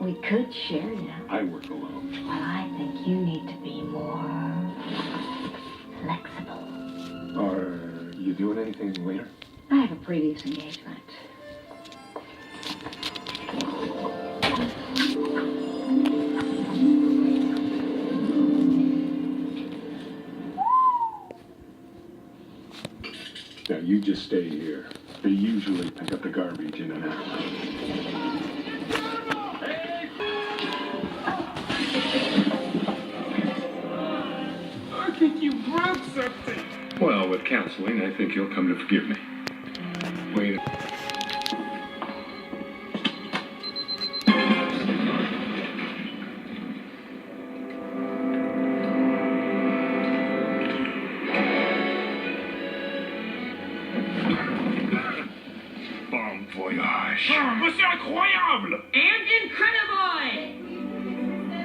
We could share, you know. I work alone. Well, I think you need to be more flexible. Are you doing anything later? I have a previous engagement. Now, you just stay here. They usually pick up the garbage in an hour. I think you broke something. Well, with counseling, I think you'll come to forgive me. Wait. Bon voyage. Mais c'est incroyable! And Incrediboy!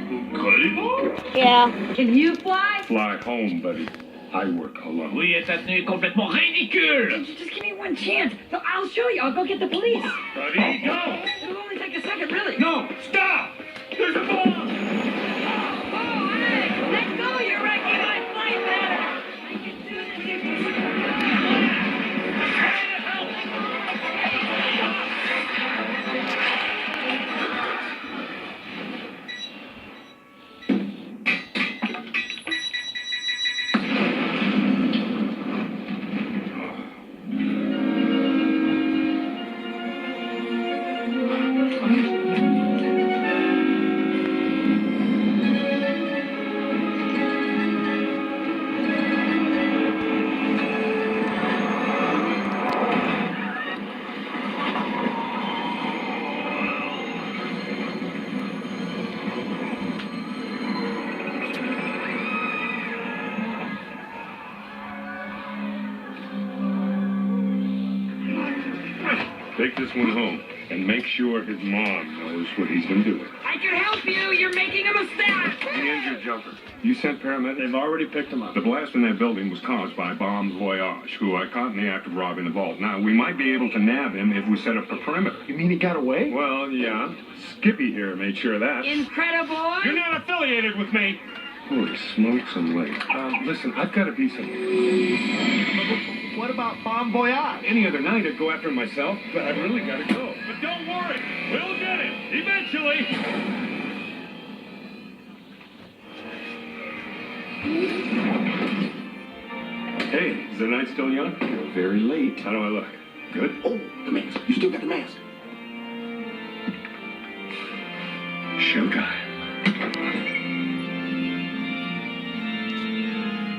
Incredible? Yeah. Can you fly? Fly home, buddy. I work alone. Oui, et ça est complètement ridicule! Just give me one chance. I'll show you. I'll go get the police. Buddy, go! It'll only take a second, really. No, stop! There's a bomb! Oh, hey! Let go, you're wrecking my flight pattern. I can do this if you... Take this one home and make sure his mom knows what he's been doing. I can help you. You're making a mistake. The injured jumper. You sent paramedics? They've already picked him up. The blast in that building was caused by Bon Voyage, who I caught in the act of robbing the vault. Now, we might be able to nab him if we set up the perimeter. You mean he got away? Well, yeah. Skippy here made sure of that. Incrediboy! You're not affiliated with me! Holy smokes, I'm late. Listen, I've got to be somewhere. What about Bon Voyage? Any other night I'd go after him myself, but I've really got to go. But don't worry, we'll get him, eventually. Hey, is the night still young? You're very late. How do I look? Good? Oh, the mask. You still got the mask. Showtime.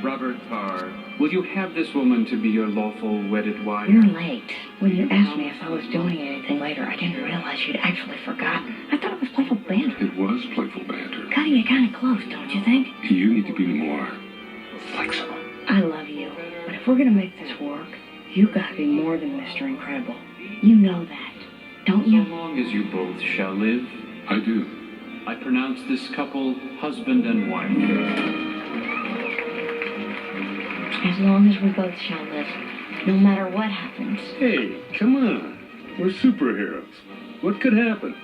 Robert Parr, will you have this woman to be your lawful wedded wife? You're late. When you asked me if I was doing anything later, I didn't realize you'd actually forgotten. I thought it was playful banter. It was playful banter. Cutting it kind of close, don't you think? You need to be more flexible. I love you, but if we're gonna make this work, you gotta be more than Mr. Incredible. You know that, don't So you? long as you both shall live, I do. I pronounce this couple husband and wife. As long as we both shall live, no matter what happens. Hey, come on. We're superheroes. What could happen?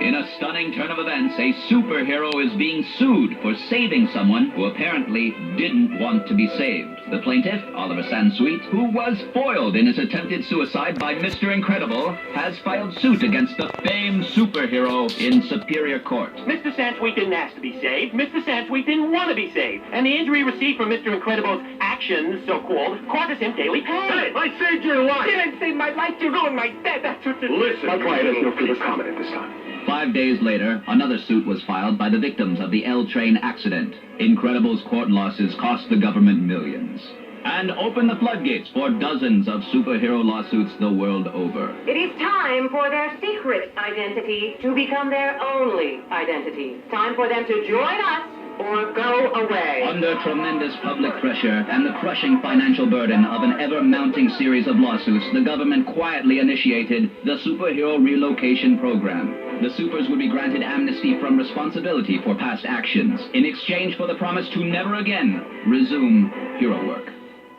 In a stunning turn of events, a superhero is being sued for saving someone who apparently didn't want to be saved. The plaintiff, Oliver Sansweet, who was foiled in his attempted suicide by Mr. Incredible, has filed suit against the famed superhero in Superior Court. Mr. Sansweet didn't ask to be saved. Mr. Sansweet didn't want to be saved. And the injury received from Mr. Incredible's actions, so-called, causes him daily pain. Hey, I saved your life! Didn't save my life, you ruined my death. That's what this Listen, my client has no further comment at this time. 5 days later, another suit was filed by the victims of the L train accident. Incredible's court losses cost the government millions. And open the floodgates for dozens of superhero lawsuits the world over. It is time for their secret identity to become their only identity. Time for them to join us or go away. Under tremendous public pressure and the crushing financial burden of an ever-mounting series of lawsuits, the government quietly initiated the Superhero Relocation Program. The supers would be granted amnesty from responsibility for past actions in exchange for the promise to never again resume hero work.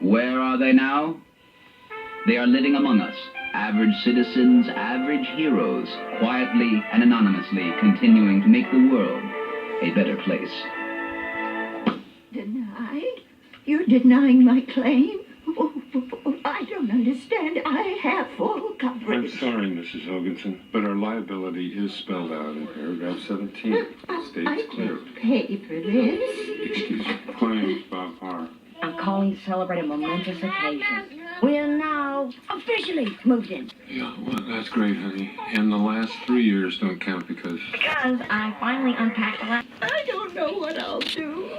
Where are they now? They are living among us, Average citizens, average heroes, quietly and anonymously continuing to make the world a better place. Denied? You're denying my claim? Oh, I don't understand. I have full I'm coverage. sorry, Mrs. Hoganson, but our liability is spelled out in paragraph 17. I States clear. can't pay for this. Excuse me. Claims, Bob Parr. I'm calling to celebrate a momentous occasion. We're now officially moved in. Yeah, well, that's great, honey. And the last 3 years don't count because... Because I finally unpacked the last... I don't know what I'll do.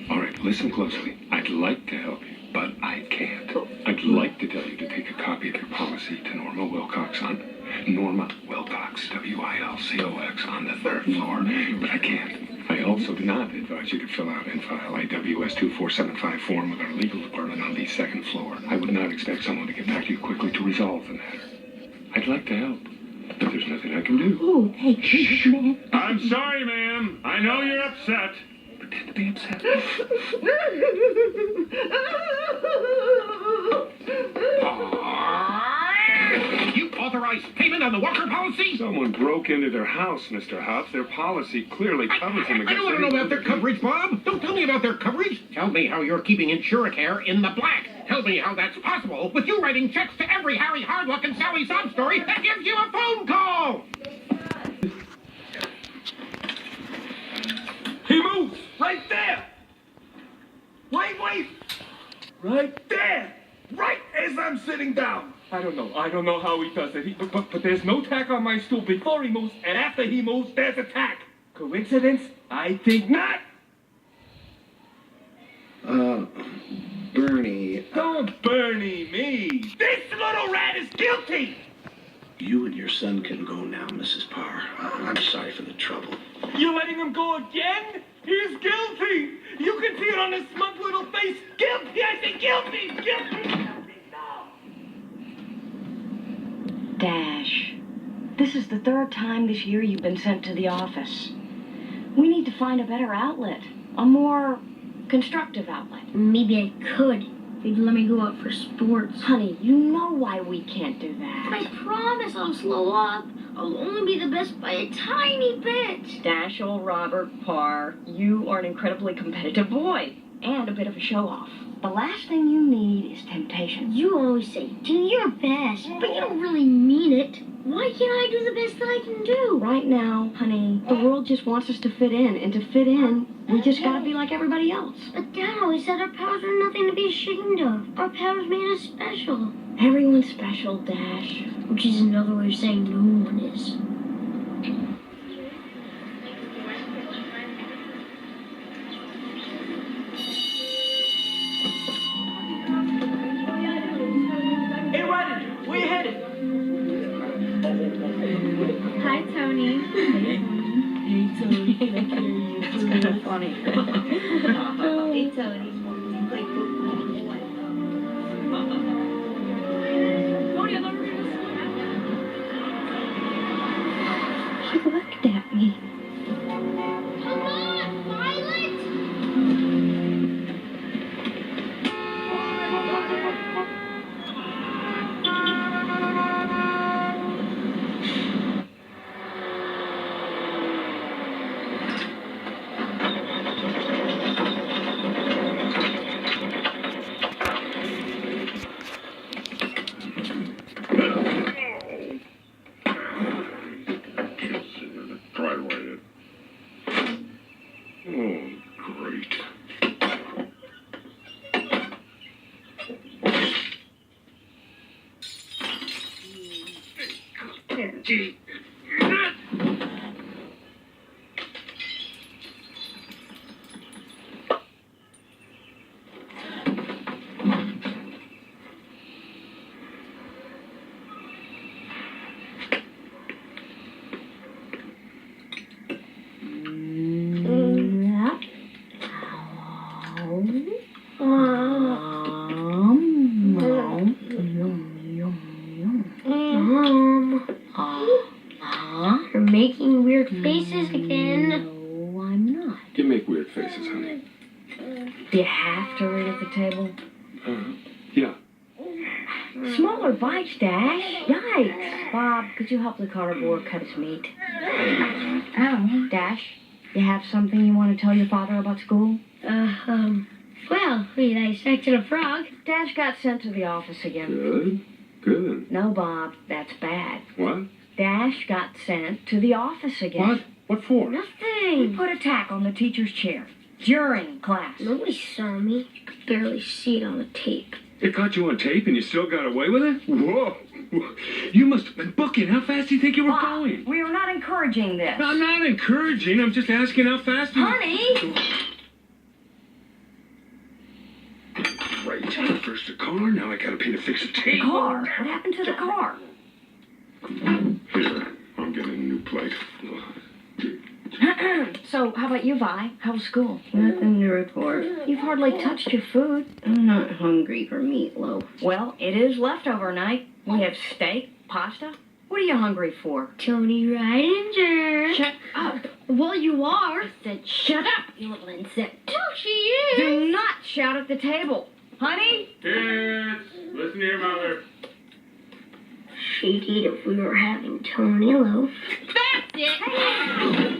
All right, listen closely. I'd like to help you, but I can't. I'd like to tell you to take a copy of your policy to Norma Wilcox on... Norma Wilcox, Wilcox, on the 3rd floor, but I can't. I also do not advise you to fill out and file a WS-2475 form with our legal department on the 2nd floor. I would not expect someone to get back to you quickly to resolve the matter. I'd like to help, but there's nothing I can do. Oh, thank you, man. I'm sorry, ma'am. I know you're upset. Pretend to be upset. You authorized payment on the Walker policy? Someone broke into their house, Mr. Huff. Their policy clearly covers them I against... don't want to know about their coverage, Bob. Don't tell me about their coverage. Tell me how you're keeping Insuricare in the black. Tell me how that's possible with you writing checks to every Harry Hardluck and Sally sob story that gives you a phone call. He moves! Right there! Wait! Right there! Right as I'm sitting down! I don't know how he does it. But there's no tack on my stool before he moves, and after he moves, there's a tack. Coincidence? I think not. Bernie. Don't Bernie me. This little rat is guilty! You and your son can go now, Mrs. Parr. I'm sorry for the trouble. You're letting him go again? He's guilty! You can see it on his smug little face. Guilty! I say guilty! Guilty! Dash, this is the 3rd time this year you've been sent to the office. We need to find a better outlet, a more constructive outlet. Maybe I could. They'd let me go out for sports. Honey, you know why we can't do But that. I promise I'll slow up. I'll only be the best by a tiny bit. Dash, old Robert Parr, you are an incredibly competitive boy and a bit of a show-off. The last thing you need is temptation. You always say, do your best, but you don't really mean it. Why can't I do the best that I can do? Right now, honey, the world just wants us to fit in, and to fit in, we just gotta be like everybody else. But Dad always said our powers are nothing to be ashamed of. Our powers made us special. Everyone's special, Dash. Which is another way of saying no one is. Hey, Ryder, where you headed? Hi, Tony. Hey, Tony. It's kind of funny. Hey, Tony. He looked at me. Come on, Violet! Try to write it. Oh, great. You're making weird faces again. No, I'm not. You make weird faces, honey. Do you have to read at the table? Yeah. Smaller bites, Dash. Yikes. Bob, could you help the Carter boy cut his meat? Ow. Dash, you have something you want to tell your father about school? Well, we dissected a frog. Dash got sent to the office again. Good. Good. No, Bob, that's bad. What? Dash got sent to the office again. What? What for? He Nothing. put a tack on the teacher's chair during class. Nobody saw me. You could barely see it on the tape. It caught you on tape and you still got away with it? Whoa. You must have been booking. How fast do you think you were Bob, going? we are not encouraging this. I'm not encouraging. I'm just asking how fast you... Honey! Right. First the car, now I gotta pay to fix the The tape. car. What happened to the car? Here, I'm getting a new plate. So, how about you, Vi? How was school? Nothing to report. You've hardly touched your food. I'm not hungry for meatloaf. Well, it is leftover night. We have steak, pasta. What are you hungry for? Tony Ridinger. Shut up. Well, you are. I said shut up, you little insect. Oh, she is. Do not shout at the table. Honey? Kids, listen here, Mother. She'd eat if we were having Tony loaf. That's it!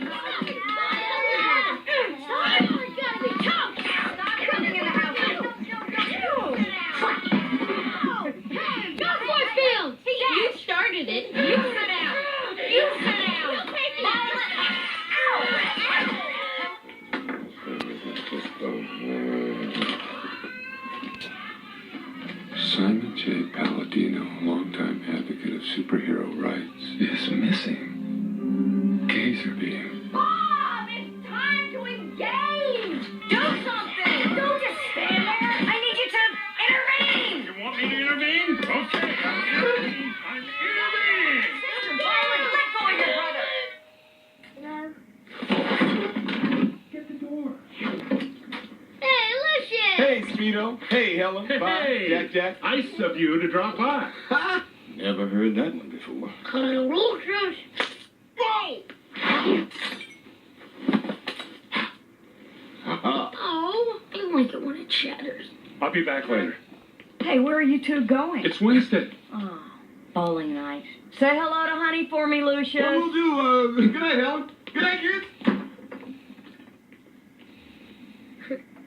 You started it. You sit down. You sit down. Simon J. Palladino, longtime advocate of superhero rights, is missing. Gazer being. Bob, it's time to engage. Do something. Don't just stand there. I need you to intervene. You want me to intervene? Okay, I'm intervening. I'm intervening. Sister Violet, let go of your brother. Get the door. Hey, Lucius. Hey, Speedo. Hey, Helen. Hey, Jack. Nice of you to drop by. Never heard that one before. Lucius. Whoa! Oh, I like it when it chatters. I'll be back later. Hey, where are you two going? It's Wednesday. Oh, bowling night. Say hello to Honey for me, Lucius. What we'll do, good night, Helen. Good night, kids.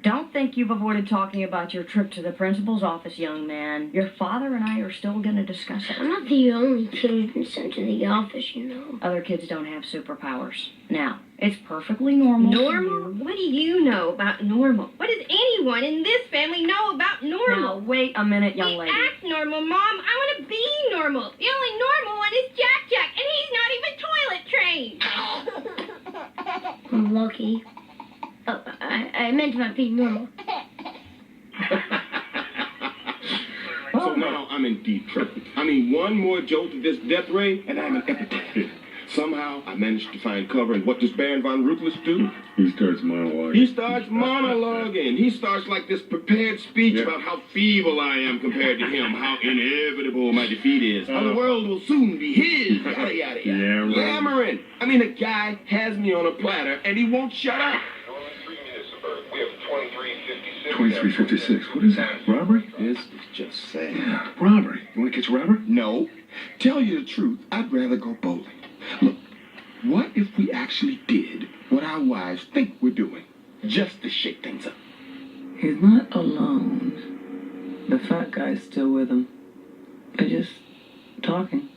Don't think you've avoided talking about your trip to the principal's office, young man. Your father and I are still going to discuss it. I'm not the only kid who's been sent to the office, you know. Other kids don't have superpowers. Now, it's perfectly normal. Normal? What do you know about normal? What does anyone in this family know about Now, normal? wait a minute, young We lady. act normal, Mom. I want to be normal. The only normal one is Jack, and he's not even toilet trained. I'm lucky. Oh, I meant about being normal. So now I'm in deep trouble. I mean, one more jolt of this death ray, and I'm an epitaph. Somehow, I managed to find cover in what does Baron von Ruthless do? He starts monologuing. He starts monologuing. He starts like this prepared speech about how feeble I am compared to him, how inevitable my defeat is, how the world will soon be his, yada, yada, yada. Yammering. I mean, a guy has me on a platter, and he won't shut up. 2356. What is that? Robbery? This is just sad. Yeah, robbery. You want to catch a robber? No. Tell you the truth, I'd rather go bowling. Look, what if we actually did what our wives think we're doing, just to shake things up? He's not alone. The fat guy's still with him. They're just talking.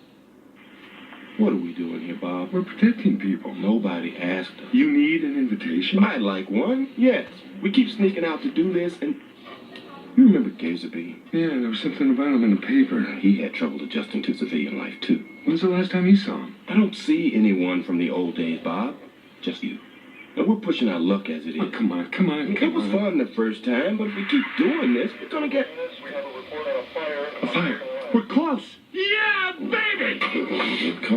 What are we doing here, Bob? We're protecting people. Nobody asked us. You need an invitation? I'd like one, yes. We keep sneaking out to do this, and you remember Gazerbee? Yeah, there was something about him in the paper. He had trouble adjusting to civilian life, too. When's the last time you saw him? I don't see anyone from the old days, Bob. Just you. And we're pushing our luck as it is. Oh, come on. It was fun the first time, but if we keep doing this, we're gonna get... A fire. We're close. Yeah, baby! Here it comes.